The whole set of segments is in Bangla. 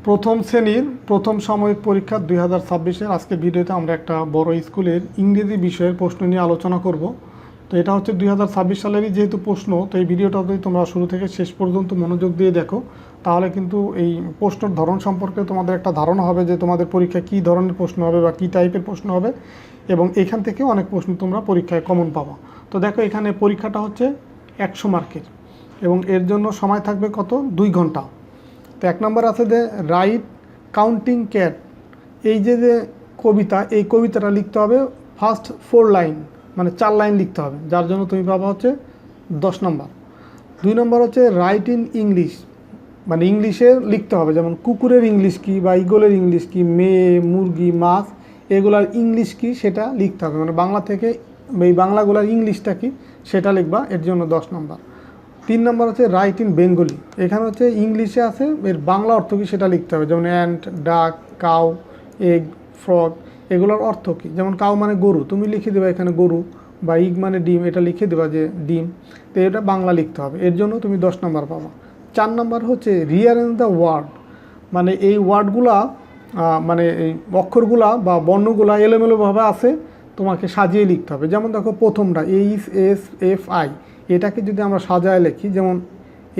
প্রথম শ্রেণীর প্রথম সাময়িক পরীক্ষা 2026-এর আজকে ভিডিওতে আমরা একটা বড় স্কুলের ইংরেজি বিষয়ের প্রশ্ন নিয়ে আলোচনা করব। তো এটা হচ্ছে 2026 সালেরই যেহেতু প্রশ্ন, তো এই ভিডিওটা যদি তোমরা শুরু থেকে শেষ পর্যন্ত মনোযোগ দিয়ে দেখো তাহলে কিন্তু এই প্রশ্নের ধরন সম্পর্কে তোমাদের একটা ধারণা হবে যে তোমাদের পরীক্ষায় কী ধরনের প্রশ্ন হবে বা কী টাইপের প্রশ্ন হবে, এবং এখান থেকে অনেক প্রশ্ন তোমরা পরীক্ষায় কমন পাবা। তো দেখো এখানে পরীক্ষাটা হচ্ছে 100 মার্কের এবং এর জন্য সময় থাকবে কত, 2 ঘন্টা। তো 1 নম্বর আছে যে রাইট কাউন্টিং ক্যাট, এই যে কবিতা, এই কবিতাটা লিখতে হবে ফার্স্ট 4 লাইন, মানে 4 লাইন লিখতে হবে, যার জন্য তুমি পাবা হচ্ছে 10 নম্বর। 2 নম্বর হচ্ছে রাইট ইন ইংলিশ, মানে ইংলিশে লিখতে হবে, যেমন কুকুরের ইংলিশ কি বা ইগলের ইংলিশ কি, মেয়ে, মুরগি, মাছ, এগুলার ইংলিশ কি সেটা লিখতে হবে, মানে বাংলা থেকে এই বাংলাগুলার ইংলিশটা কি সেটা লিখবা, এর জন্য 10 নম্বর। 3 নম্বর হচ্ছে রাইট ইন বেঙ্গলি, এখানে হচ্ছে ইংলিশে আছে, এর বাংলা অর্থ কী সেটা লিখতে হবে, যেমন অ্যান্ট, ডাক, কাউ, এগ, ফ্রগ, এগুলোর অর্থ কী। যেমন কাউ মানে গরু, তুমি লিখে দেবে এখানে গরু, বা ইগ মানে ডিম, এটা লিখে দেবা যে ডিম। তো এটা বাংলা লিখতে হবে, এর জন্য তুমি 10 নম্বর পাবা। 4 নম্বর হচ্ছে রিঅ্যারেঞ্জ দ্য ওয়ার্ড, মানে এই ওয়ার্ডগুলা মানে এই অক্ষরগুলা বা বর্ণগুলা এলোমেলোভাবে আছে, তোমাকে সাজিয়ে লিখতে হবে। যেমন দেখো প্রথমটা এইচ এস এফ আই, এটাকে যদি আমরা সাজায় লিখি, যেমন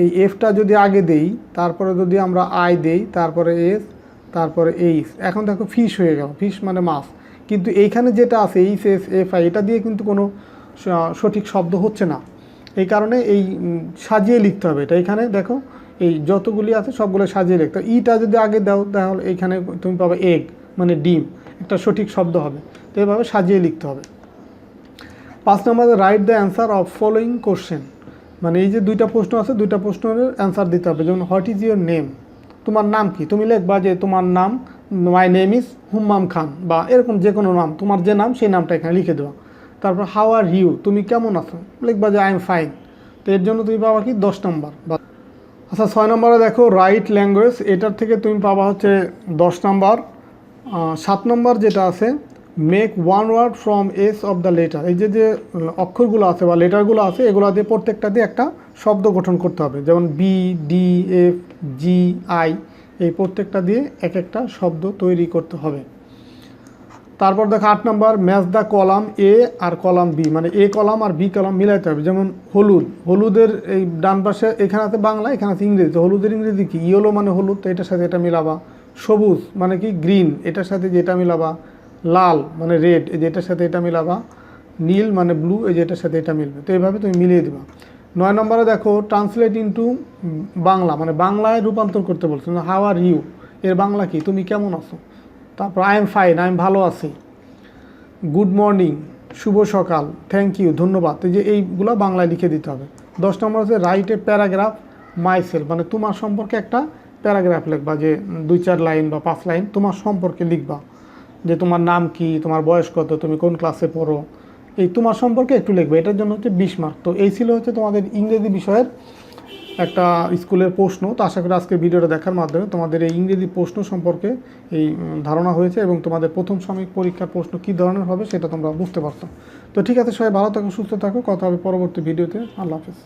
এই এফটা যদি আগে দেই, তারপরে যদি আমরা আই দেই, তারপরে এস, তারপরে এইচ, এখন দেখো ফিশ হয়ে গেল, ফিশ মানে মাছ। কিন্তু এইখানে যেটা আছে এইচ এস এফ আই, এটা দিয়ে কিন্তু কোনো সঠিক শব্দ হচ্ছে না, এই কারণে এই সাজিয়ে লিখতে হবে এটা। এখানে দেখো এই যতগুলি আছে সবগুলো সাজিয়ে লিখতে হবে। ইটা যদি আগে দাও তাহলে এইখানে তুমি পাবে এগ, মানে ডিম, একটা সঠিক শব্দ হবে। তো এভাবে সাজিয়ে লিখতে হবে। 5 নম্বরে write the answer of following question, মানে এই যে 2টা প্রশ্ন আছে, 2টা প্রশ্নের অ্যান্সার দিতে হবে। যেমন হোয়াট ইজ ইউর নেম, তোমার নাম কি, তুমি লিখবা যে তোমার নাম মাই নেম ইজ হুম্মাম খান, বা এরকম যে কোনো নাম, তোমার যে নাম সেই নামটা এখানে লিখে দেওয়া। তারপর হাউ আর ইউ, তুমি কেমন আছো, লিখবা যে আই এম ফাইন। তো এর জন্য তুমি পাবা কি 10 নম্বর। আচ্ছা 6 নম্বরে দেখো রাইট ল্যাঙ্গুয়েজ, এটার থেকে তুমি পাবা হচ্ছে 10 নম্বর। 7 নম্বর যেটা আছে make one word from S of the letter, এই যে অক্ষরগুলো আছে বা লেটারগুলো আছে, এগুলো দিয়ে প্রত্যেকটা দিয়ে একটা শব্দ গঠন করতে হবে। যেমন B, D, F, G, I, এই প্রত্যেকটা দিয়ে এক একটা শব্দ তৈরি করতে হবে। তারপর দেখো 8 নম্বর ম্যাচ দ্য কলাম এ আর কলাম বি, মানে এ কলাম আর বি কলাম মিলাইতে হবে। যেমন হলুদ, হলুদের এই ডান পাশে এখানে আছে বাংলা, এখানে আছে ইংরেজি। হলুদের ইংরেজি কি, ইয়েলো মানে হলুদ, তো এটার সাথে এটা মিলাবা। সবুজ মানে কি গ্রিন, এটার সাথে যেটা মিলাবা। লাল মানে রেড, এই যেটার সাথে এটা মিলাবা। নীল মানে ব্লু, এই যেটার সাথে এটা মিলবে। তো এইভাবে তুমি মিলিয়ে দেবা। 9 নম্বরে দেখো ট্রান্সলেট ইনটু বাংলা, মানে বাংলায় রূপান্তর করতে বলছে। হাউ আর ইউ, এর বাংলা কি, তুমি কেমন আছো। তারপর আই এম ফাইন, আমি ভালো আছি। গুড মর্নিং, শুভ সকাল, থ্যাংক ইউ, ধন্যবাদ, এই যে এইগুলো বাংলায় লিখে দিতে হবে। 10 নম্বর হচ্ছে রাইট এ প্যারাগ্রাফ মাইসেলফ, মানে তোমার সম্পর্কে একটা প্যারাগ্রাফ লিখবা, যে 2-4 লাইন বা 5 লাইন তোমার সম্পর্কে লিখবা, যে তোমার নাম কি, তোমার বয়স কত, তুমি কোন ক্লাসে পড়ো, এই তোমার সম্পর্কে একটু লিখবে। এটার জন্য হচ্ছে 20 মার্ক। তো এই ছিল হচ্ছে তোমাদের ইংরেজি বিষয়ের একটা স্কুলের প্রশ্ন। তো আশা করি আজকের ভিডিওটা দেখার মাধ্যমে তোমাদের এই ইংরেজি প্রশ্ন সম্পর্কে এই ধারণা হয়েছে, এবং তোমাদের প্রথম সাময়িক পরীক্ষার প্রশ্ন কী ধরনের হবে সেটা তোমরা বুঝতে পারছো। তো ঠিক আছে, সবাই ভালো থাকো, সুস্থ থাকো, কথা হবে পরবর্তী ভিডিওতে। আল্লাহ হাফেজ।